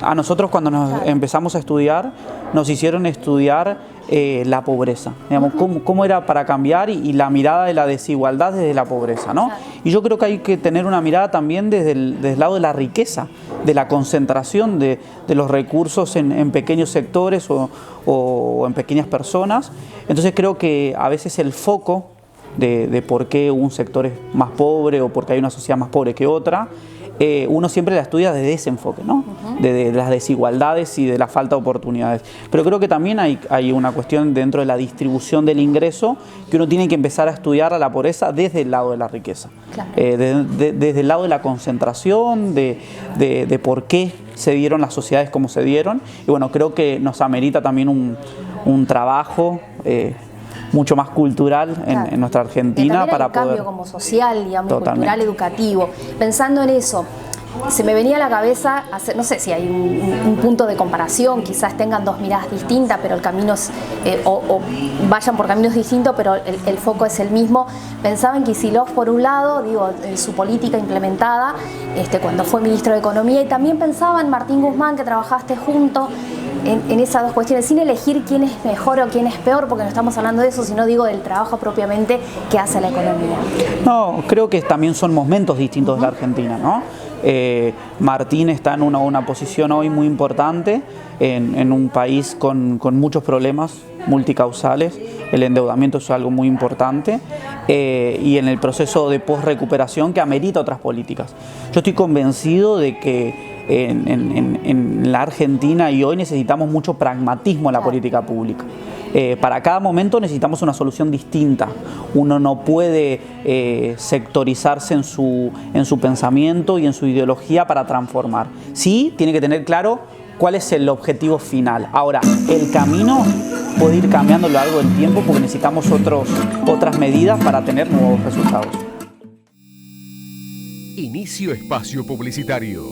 A nosotros cuando nos empezamos a estudiar, nos hicieron estudiar la pobreza, digamos, cómo era para cambiar y la mirada de la desigualdad desde la pobreza, ¿no? Y yo creo que hay que tener una mirada también desde el lado de la riqueza, de la concentración de los recursos en pequeños sectores o en pequeñas personas. Entonces creo que a veces el foco de por qué un sector es más pobre o por qué hay una sociedad más pobre que otra, uno siempre la estudia desde ese enfoque, ¿no? De las desigualdades y de la falta de oportunidades. Pero creo que también hay una cuestión dentro de la distribución del ingreso que uno tiene que empezar a estudiar a la pobreza desde el lado de la riqueza. Claro. Desde el lado de la concentración, de por qué se dieron las sociedades como se dieron. Y bueno, creo que nos amerita también un trabajo mucho más cultural en nuestra Argentina para poder... cambio como social, digamos, Totalmente. Cultural, educativo. Pensando en eso, se me venía a la cabeza, no sé si hay un punto de comparación, quizás tengan dos miradas distintas, pero el camino es, o vayan por caminos distintos, pero el foco es el mismo. Pensaba en Kicillof por un lado, digo, su política implementada cuando fue ministro de Economía, y también pensaba en Martín Guzmán, que trabajaste junto en esas dos cuestiones, sin elegir quién es mejor o quién es peor, porque no estamos hablando de eso, sino digo del trabajo propiamente que hace la economía. No, creo que también son momentos distintos de la Argentina, ¿no? Martín está en una posición hoy muy importante en un país con muchos problemas multicausales. El endeudamiento es algo muy importante y en el proceso de post-recuperación que amerita otras políticas. Yo estoy convencido de que en la Argentina y hoy necesitamos mucho pragmatismo en la política pública. Para cada momento necesitamos una solución distinta. Uno no puede sectorizarse en su pensamiento y en su ideología para transformar. Sí, tiene que tener claro cuál es el objetivo final. Ahora, el camino puede ir cambiando a lo largo del tiempo porque necesitamos otras medidas para tener nuevos resultados. Inicio espacio publicitario.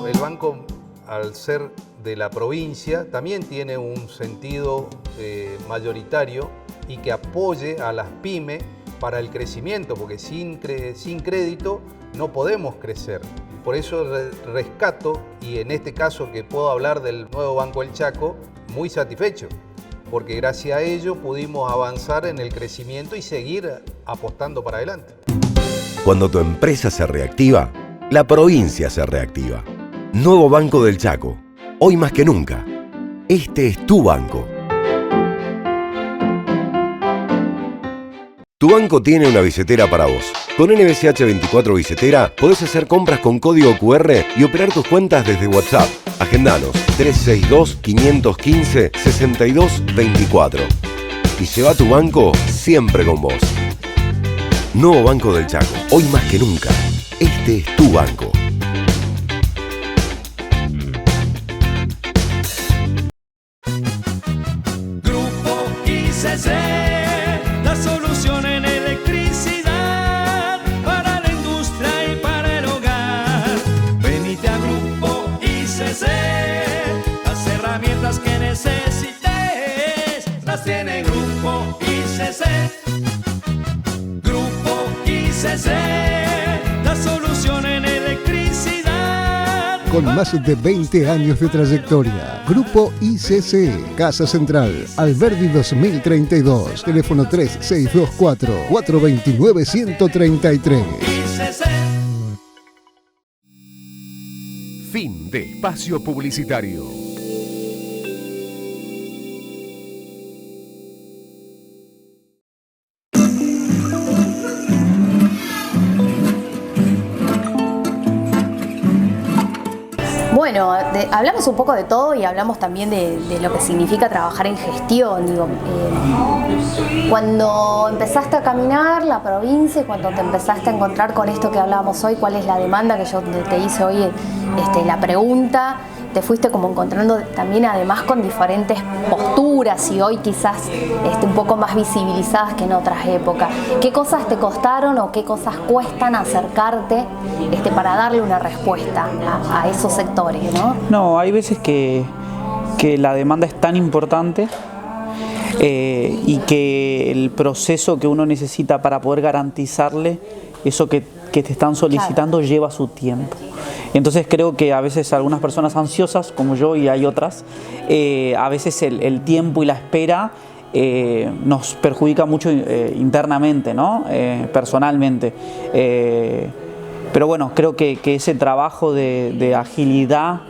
El banco, al ser de la provincia, también tiene un sentido mayoritario y que apoye a las pymes para el crecimiento, porque sin crédito no podemos crecer. Por eso rescato, y en este caso que puedo hablar del nuevo Banco del Chaco, muy satisfecho, porque gracias a ello pudimos avanzar en el crecimiento y seguir apostando para adelante. Cuando tu empresa se reactiva, la provincia se reactiva. Nuevo Banco del Chaco, hoy más que nunca. Este es tu banco. Tu banco tiene una billetera para vos. Con NBCH 24 Billetera podés hacer compras con código QR y operar tus cuentas desde WhatsApp. Agendanos 362-515-6224. Y lleva tu banco siempre con vos. Nuevo Banco del Chaco, hoy más que nunca. Este es tu banco. Grupo ICC, la solución en electricidad para la industria y para el hogar. Venite a Grupo ICC, las herramientas que necesites las tiene Grupo ICC. Grupo ICC, la solución en electricidad con más de 20 años de trayectoria. Grupo ICC, Casa Central, Alberdi 2032, teléfono 3624-429-133. Fin de espacio publicitario. Bueno, hablamos un poco de todo y hablamos también de lo que significa trabajar en gestión. Digo, cuando empezaste a caminar la provincia y cuando te empezaste a encontrar con esto que hablábamos hoy, ¿cuál es la demanda que yo te hice hoy? La pregunta, te fuiste como encontrando también además con diferentes posturas y hoy quizás un poco más visibilizadas que en otras épocas. ¿Qué cosas te costaron o qué cosas cuestan acercarte para darle una respuesta a esos sectores, ¿no? No, hay veces que la demanda es tan importante y que el proceso que uno necesita para poder garantizarle eso que te están solicitando, claro, lleva su tiempo. Entonces creo que a veces algunas personas ansiosas, como yo y hay otras, a veces el tiempo y la espera nos perjudica mucho internamente, ¿no? Personalmente. Pero bueno, creo que ese trabajo de agilidad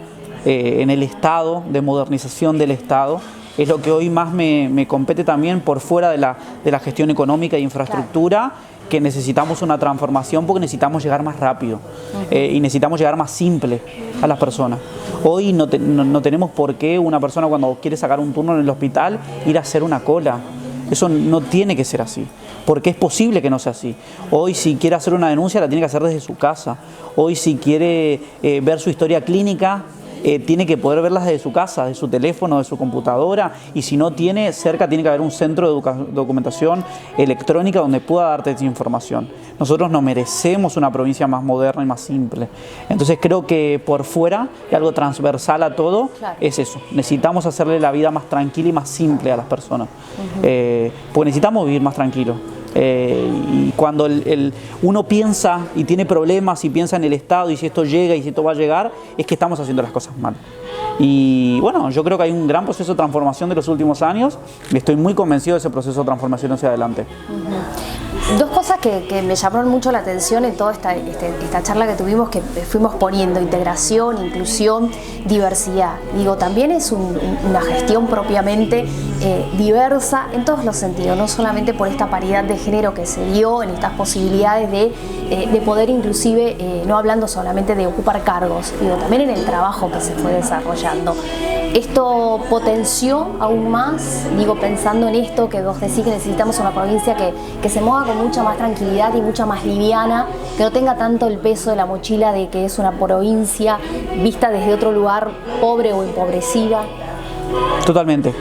en el Estado, de modernización del Estado, es lo que hoy más me compete también por fuera de la gestión económica e infraestructura, claro, que necesitamos una transformación porque necesitamos llegar más rápido y necesitamos llegar más simple a las personas. Hoy no tenemos por qué una persona cuando quiere sacar un turno en el hospital ir a hacer una cola. Eso no tiene que ser así, porque es posible que no sea así. Hoy si quiere hacer una denuncia la tiene que hacer desde su casa. Hoy si quiere ver su historia clínica, tiene que poder verlas desde su casa, de su teléfono, de su computadora, y si no tiene, cerca tiene que haber un centro de documentación electrónica donde pueda darte esa información. Nosotros nos merecemos una provincia más moderna y más simple. Entonces creo que por fuera, y algo transversal a todo, claro, es eso. Necesitamos hacerle la vida más tranquila y más simple a las personas, porque necesitamos vivir más tranquilos. Y cuando uno piensa y tiene problemas y piensa en el Estado y si esto llega y si esto va a llegar, es que estamos haciendo las cosas mal. Y bueno, yo creo que hay un gran proceso de transformación de los últimos años y estoy muy convencido de ese proceso de transformación hacia adelante. Dos cosas que me llamaron mucho la atención en toda esta charla que tuvimos, que fuimos poniendo: integración, inclusión, diversidad. Digo, también es una gestión propiamente diversa en todos los sentidos, no solamente por esta paridad de género que se dio en estas posibilidades de poder inclusive, no hablando solamente de ocupar cargos, digo, también en el trabajo que se fue desarrollando. Esto potenció aún más, digo, pensando en esto que vos decís, que necesitamos una provincia que se mueva con mucha más tranquilidad y mucha más liviana, que no tenga tanto el peso de la mochila de que es una provincia vista desde otro lugar, pobre o empobrecida. Totalmente.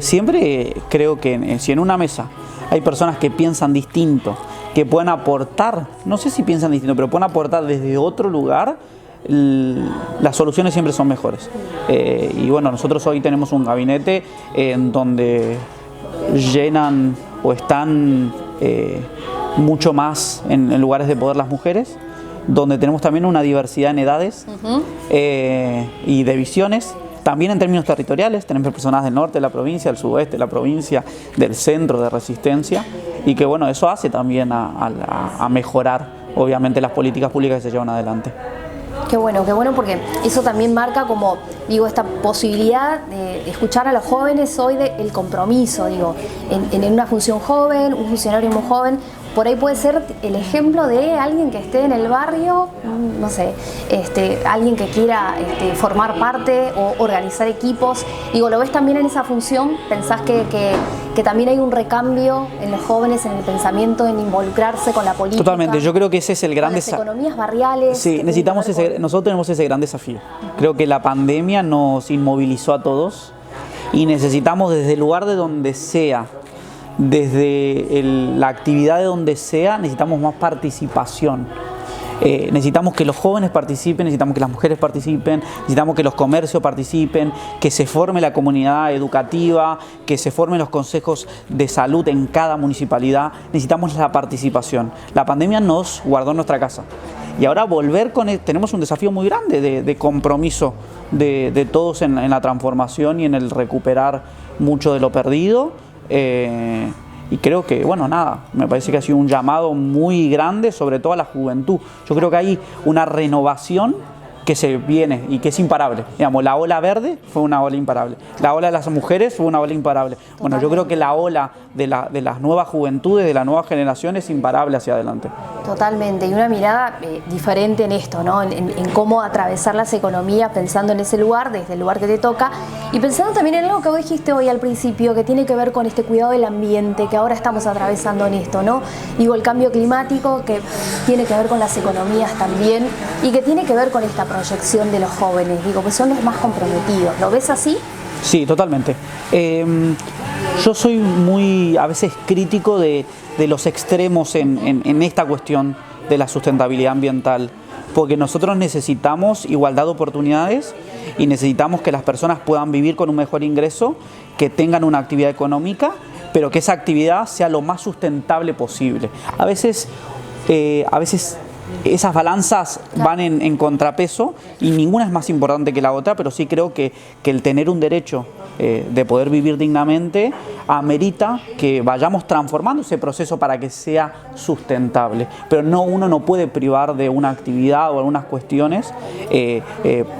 Siempre creo que si en una mesa hay personas que piensan distinto, que pueden aportar, no sé si piensan distinto, pero pueden aportar desde otro lugar, las soluciones siempre son mejores. Y bueno, nosotros hoy tenemos un gabinete en donde llenan o están mucho más en lugares de poder las mujeres, donde tenemos también una diversidad en edades y de visiones. También en términos territoriales, tenemos personas del norte de la provincia, del sudeste de la provincia, del centro de Resistencia, y que bueno, eso hace también a mejorar, obviamente, las políticas públicas que se llevan adelante. Qué bueno, porque eso también marca, como digo, esta posibilidad de escuchar a los jóvenes hoy, el compromiso, digo, en una función joven, un funcionario muy joven. Por ahí puede ser el ejemplo de alguien que esté en el barrio, no sé, alguien que quiera formar parte o organizar equipos. Digo, ¿lo ves también en esa función? ¿Pensás que también hay un recambio en los jóvenes, en el pensamiento, en involucrarse con la política? Totalmente, yo creo que ese es el gran desafío. Las economías barriales. Sí, nosotros tenemos ese gran desafío. Creo que la pandemia nos inmovilizó a todos y necesitamos, desde el lugar de donde sea, desde la actividad de donde sea, necesitamos más participación. Necesitamos que los jóvenes participen, necesitamos que las mujeres participen, necesitamos que los comercios participen, que se forme la comunidad educativa, que se formen los consejos de salud en cada municipalidad. Necesitamos la participación. La pandemia nos guardó en nuestra casa. Y ahora volver tenemos un desafío muy grande de compromiso de todos en la transformación y en el recuperar mucho de lo perdido. Y creo que, bueno, nada, me parece que ha sido un llamado muy grande, sobre todo a la juventud. Yo creo que hay una renovación que se viene y que es imparable. Digamos, la ola verde fue una ola imparable. La ola de las mujeres fue una ola imparable. Bueno, yo creo que la ola de las nuevas juventudes, de la nueva generación es imparable hacia adelante. Totalmente, y una mirada diferente en esto, ¿no? En cómo atravesar las economías pensando en ese lugar, desde el lugar que te toca, y pensando también en algo que vos dijiste hoy al principio, que tiene que ver con este cuidado del ambiente, que ahora estamos atravesando en esto, ¿no? Digo, el cambio climático, que tiene que ver con las economías también, y que tiene que ver con esta proyección de los jóvenes, digo, que son los más comprometidos. ¿Lo ves así? Sí, totalmente. Yo soy muy, a veces, crítico de los extremos en esta cuestión de la sustentabilidad ambiental, porque nosotros necesitamos igualdad de oportunidades y necesitamos que las personas puedan vivir con un mejor ingreso, que tengan una actividad económica, pero que esa actividad sea lo más sustentable posible. A veces esas balanzas van en contrapeso y ninguna es más importante que la otra, pero sí creo que el tener un derecho de poder vivir dignamente amerita que vayamos transformando ese proceso para que sea sustentable. Pero uno no puede privar de una actividad o algunas cuestiones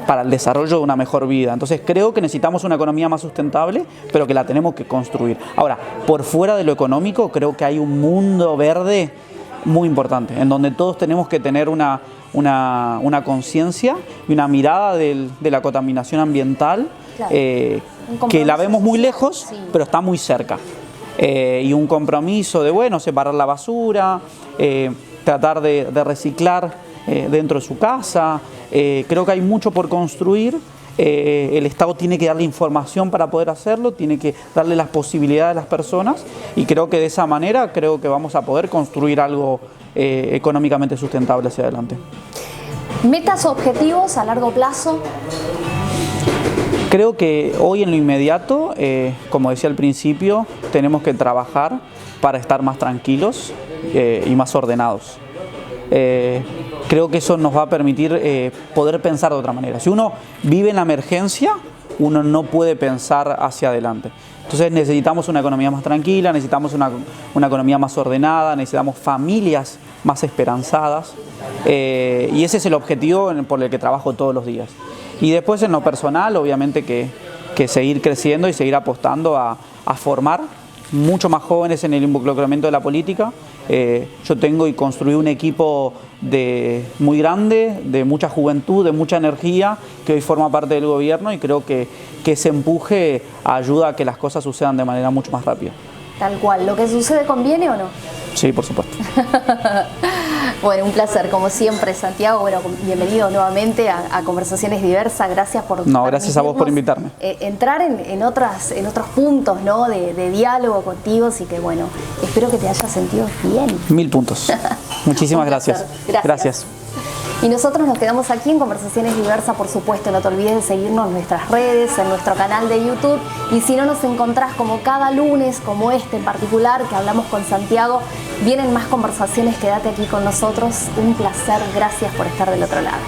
para el desarrollo de una mejor vida. Entonces creo que necesitamos una economía más sustentable, pero que la tenemos que construir. Ahora, por fuera de lo económico, creo que hay un mundo verde muy importante, en donde todos tenemos que tener una conciencia y una mirada de la contaminación ambiental, claro, que la vemos muy lejos, sí, pero está muy cerca. Y un compromiso de, bueno, separar la basura, tratar de reciclar dentro de su casa. Creo que hay mucho por construir. El Estado tiene que darle información para poder hacerlo, tiene que darle las posibilidades a las personas, y creo que de esa manera creo que vamos a poder construir algo económicamente sustentable hacia adelante. ¿Metas o objetivos a largo plazo? Creo que hoy en lo inmediato, como decía al principio, tenemos que trabajar para estar más tranquilos y más ordenados. Creo que eso nos va a permitir poder pensar de otra manera. Si uno vive en la emergencia, uno no puede pensar hacia adelante. Entonces necesitamos una economía más tranquila, necesitamos una economía más ordenada, necesitamos familias más esperanzadas, y ese es el objetivo por el que trabajo todos los días. Y después en lo personal, obviamente que seguir creciendo y seguir apostando a formar mucho más jóvenes en el involucramiento de la política. Yo tengo y construí un equipo muy grande, de mucha juventud, de mucha energía, que hoy forma parte del gobierno, y creo que ese empuje ayuda a que las cosas sucedan de manera mucho más rápida. Tal cual. ¿Lo que sucede conviene o no? Sí, por supuesto. Bueno, un placer, como siempre, Santiago. Bueno, bienvenido nuevamente a Conversaciones Diversas. Gracias por... No, gracias a vos por invitarme. Entrar en otros puntos, ¿no? de diálogo contigo, así que, bueno, espero que te hayas sentido bien. 1000 puntos. Muchísimas gracias. Gracias. Y nosotros nos quedamos aquí en Conversaciones Diversas, por supuesto. No te olvides de seguirnos en nuestras redes, en nuestro canal de YouTube. Y si no nos encontrás como cada lunes, como este en particular, que hablamos con Santiago, vienen más conversaciones. Quédate aquí con nosotros. Un placer. Gracias por estar del otro lado.